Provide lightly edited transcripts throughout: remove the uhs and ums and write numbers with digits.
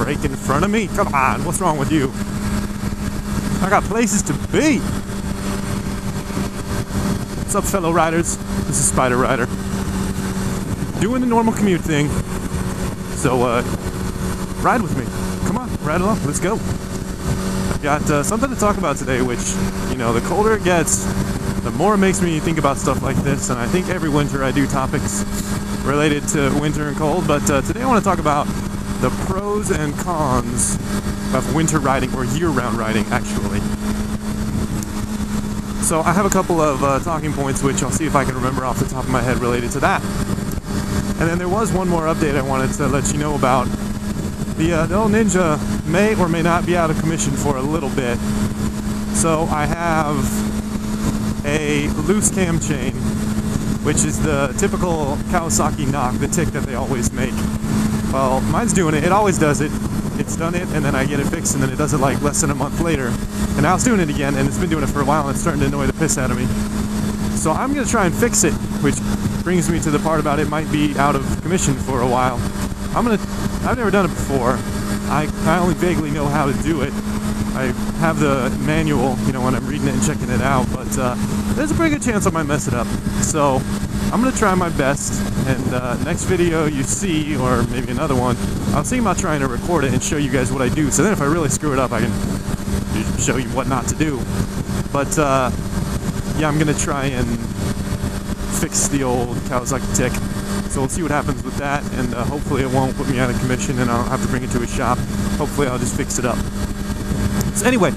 brake in front of me? Come on, what's wrong with you? I got places to be. What's up, fellow riders? This is Spider Rider. Doing the normal commute thing. So, ride with me. Come on, ride along. Let's go. I've got something to talk about today, which, you know, the colder it gets, the more it makes me think about stuff like this. And I think every winter I do topics related to winter and cold. But today I want to talk about the pros and cons of winter riding, or year-round riding, actually. So I have a couple of talking points, which I'll see if I can remember off the top of my head related to that. And then there was one more update I wanted to let you know about. The old Ninja may or may not be out of commission for a little bit. So I have a loose cam chain, which is the typical Kawasaki knock, the tick that they always make. Well, mine's doing it. It always does it. It's done it, and then I get it fixed, and then it does it like less than a month later. And now it's doing it again, and it's been doing it for a while, and it's starting to annoy the piss out of me. So I'm going to try and fix it, which brings me to the part about it might be out of commission for a while. I've never done it before. I only vaguely know how to do it. I have the manual, you know, when I'm reading it and checking it out, but there's a pretty good chance I might mess it up. So I'm going to try my best, and next video you see, or maybe another one, I'll see about trying to record it and show you guys what I do. So then if I really screw it up, I can show you what not to do. But yeah, I'm going to try and fix the old Kawasaki tick. So we'll see what happens with that, and hopefully it won't put me out of commission and I'll have to bring it to a shop. Hopefully I'll just fix it up. So anyway,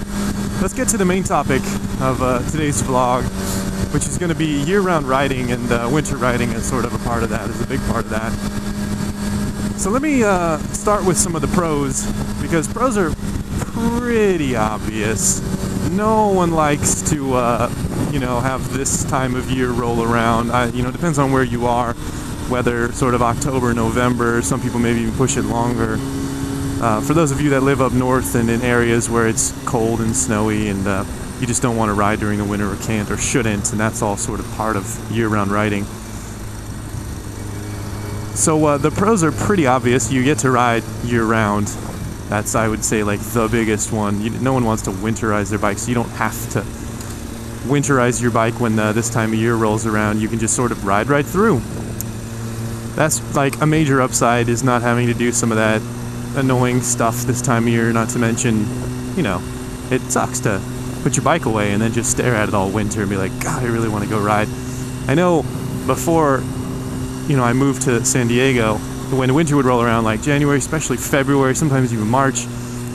let's get to the main topic of today's vlog, which is going to be year-round riding, and winter riding is sort of a part of that, is a big part of that. So let me start with some of the pros, because pros are pretty obvious. No one likes to, you know, have this time of year roll around. You know, it depends on where you are, whether sort of October, November, some people maybe even push it longer. For those of you that live up north and in areas where it's cold and snowy, and you just don't want to ride during the winter, or can't, or shouldn't, and that's all sort of part of year-round riding. So the pros are pretty obvious. You get to ride year-round. That's, I would say, like the biggest one. No one wants to winterize their bike, so you don't have to winterize your bike when this time of year rolls around. You can just sort of ride right through. That's like a major upside, is not having to do some of that annoying stuff this time of year, not to mention, you know, it sucks to put your bike away and then just stare at it all winter and be like, God, I really want to go ride. I know before, you know, I moved to San Diego, when winter would roll around, like January, especially February, sometimes even March,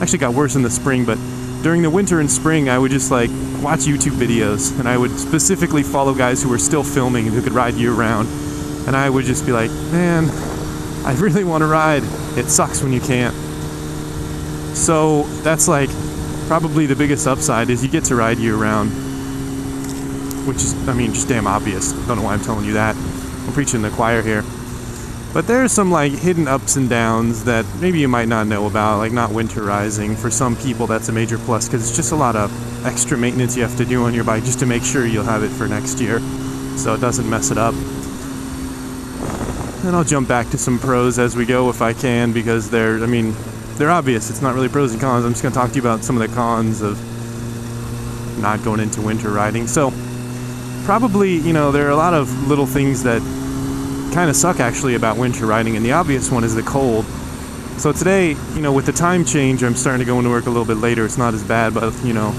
actually got worse in the spring, but during the winter and spring, I would just like watch YouTube videos, and I would specifically follow guys who were still filming and who could ride year round, and I would just be like, man, I really want to ride. It sucks when you can't. So that's like probably the biggest upside, is you get to ride year round, which is, I mean, just damn obvious. Don't know why I'm telling you that. I'm preaching to the choir here. But there's some like hidden ups and downs that maybe you might not know about, like not winterizing. For some people that's a major plus, because it's just a lot of extra maintenance you have to do on your bike just to make sure you'll have it for next year, so it doesn't mess it up. And I'll jump back to some pros as we go if I can, because they're obvious. It's not really pros and cons. I'm just going to talk to you about some of the cons of not going into winter riding. So probably, you know, there are a lot of little things that kind of suck actually about winter riding, and the obvious one is the cold. So today, you know, with the time change, I'm starting to go into work a little bit later. It's not as bad, but, you know,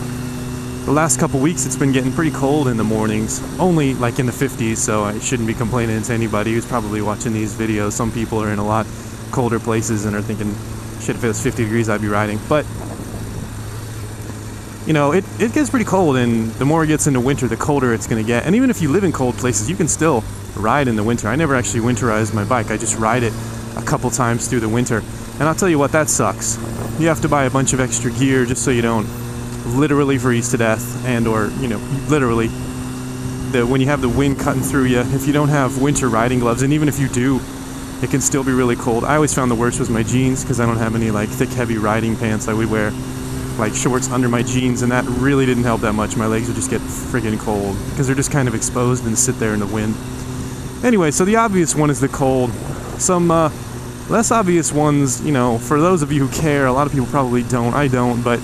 the last couple weeks it's been getting pretty cold in the mornings, only like in the 50s, so I shouldn't be complaining to anybody who's probably watching these videos. Some people are in a lot colder places and are thinking, shit, if it was 50 degrees I'd be riding. But, you know, it gets pretty cold, and the more it gets into winter, the colder it's going to get. And even if you live in cold places, you can still ride in the winter. I never actually winterized my bike. I just ride it a couple times through the winter. And I'll tell you what, that sucks. You have to buy a bunch of extra gear just so you don't literally freeze to death, and or, you know, literally, when you have the wind cutting through you, if you don't have winter riding gloves, and even if you do, it can still be really cold. I always found the worst was my jeans, because I don't have any like thick, heavy riding pants. I would wear like shorts under my jeans, and that really didn't help that much. My legs would just get friggin' cold because they're just kind of exposed and sit there in the wind. Anyway, so the obvious one is the cold. Some less obvious ones, you know, for those of you who care, a lot of people probably don't, I don't, but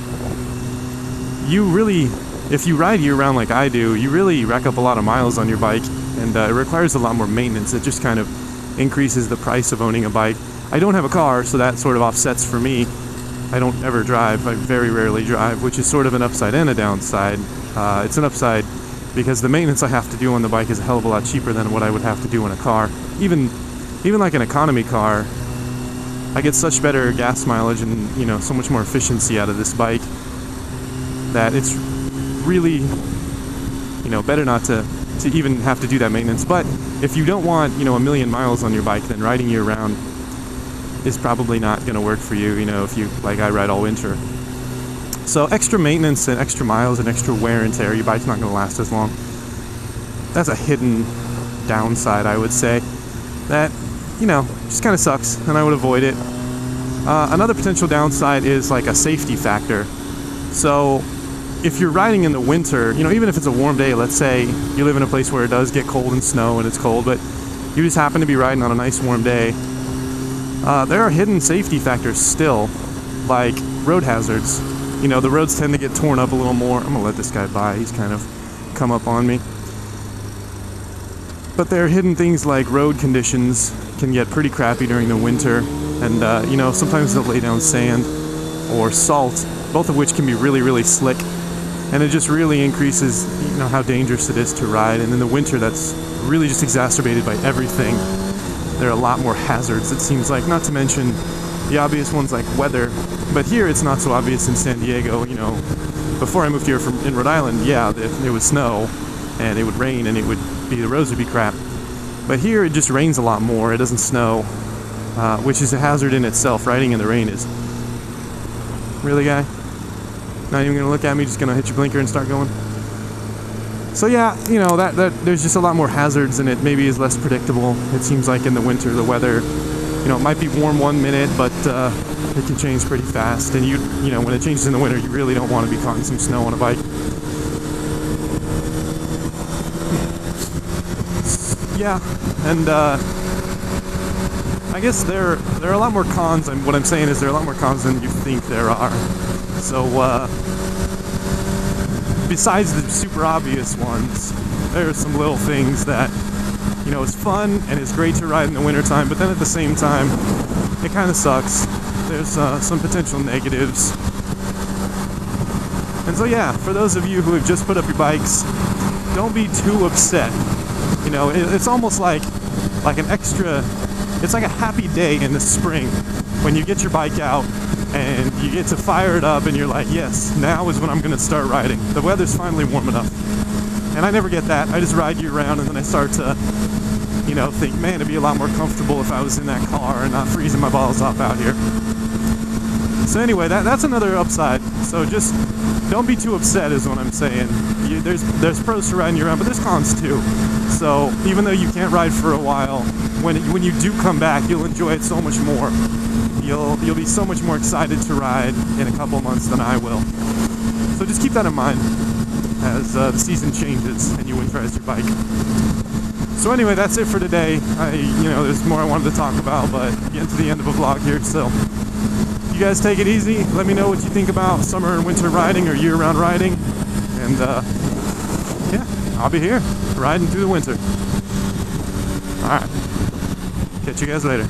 you really, if you ride year-round like I do, you really rack up a lot of miles on your bike, and it requires a lot more maintenance. It just kind of increases the price of owning a bike. I don't have a car, so that sort of offsets for me. I don't ever drive, I very rarely drive, which is sort of an upside and a downside. It's an upside because the maintenance I have to do on the bike is a hell of a lot cheaper than what I would have to do in a car. Even like an economy car, I get such better gas mileage and, you know, so much more efficiency out of this bike that it's really, you know, better not to even have to do that maintenance. But if you don't want, you know, 1,000,000 miles on your bike, then riding year round is probably not going to work for you, you know, if you, like I, ride all winter. So extra maintenance and extra miles and extra wear and tear, your bike's not going to last as long. That's a hidden downside, I would say, that, you know, just kind of sucks, and I would avoid it. Another potential downside is like a safety factor. So if you're riding in the winter, you know, even if it's a warm day, let's say you live in a place where it does get cold and snow and it's cold, but you just happen to be riding on a nice warm day, there are hidden safety factors still, like road hazards. You know, the roads tend to get torn up a little more. I'm gonna let this guy by, he's kind of come up on me. But there are hidden things like road conditions can get pretty crappy during the winter, and you know, sometimes they'll lay down sand or salt, both of which can be really, really slick, and it just really increases, you know, how dangerous it is to ride. And in the winter, that's really just exacerbated by everything. There are a lot more hazards, it seems like, not to mention the obvious ones like weather. But here it's not so obvious in San Diego. You know, before I moved here in Rhode Island, yeah, it would snow and it would rain and the roads would be crap. But here it just rains a lot more, it doesn't snow, which is a hazard in itself. Riding in the rain is. Really, guy? Not even gonna look at me, just gonna hit your blinker and start going? So yeah, you know, that there's just a lot more hazards, and it maybe is less predictable. It seems like in the winter, the weather, you know, it might be warm 1 minute, but it can change pretty fast. And you know, when it changes in the winter, you really don't want to be caught in some snow on a bike. Yeah, and I guess there are a lot more cons, and what I'm saying is there are a lot more cons than you think there are. So besides the super obvious ones, there are some little things that, you know, it's fun and it's great to ride in the wintertime, but then at the same time, it kind of sucks. There's some potential negatives. And so yeah, for those of you who have just put up your bikes, don't be too upset. You know, it's almost like an extra, it's like a happy day in the spring when you get your bike out and you get to fire it up and you're like, yes, now is when I'm going to start riding. The weather's finally warm enough. And I never get that. I just ride year round, and then I start to, you know, think, man, it'd be a lot more comfortable if I was in that car and not freezing my balls off out here. So anyway, that's another upside. So just don't be too upset is what I'm saying. There's pros to riding year round, but there's cons too. So even though you can't ride for a while, when you do come back, you'll enjoy it so much more. You'll be so much more excited to ride in a couple months than I will. So just keep that in mind as the season changes and you winterize your bike. So anyway, that's it for today. You know, there's more I wanted to talk about, but getting to the end of a vlog here. So you guys take it easy. Let me know what you think about summer and winter riding or year-round riding. And yeah, I'll be here riding through the winter. All right. Catch you guys later.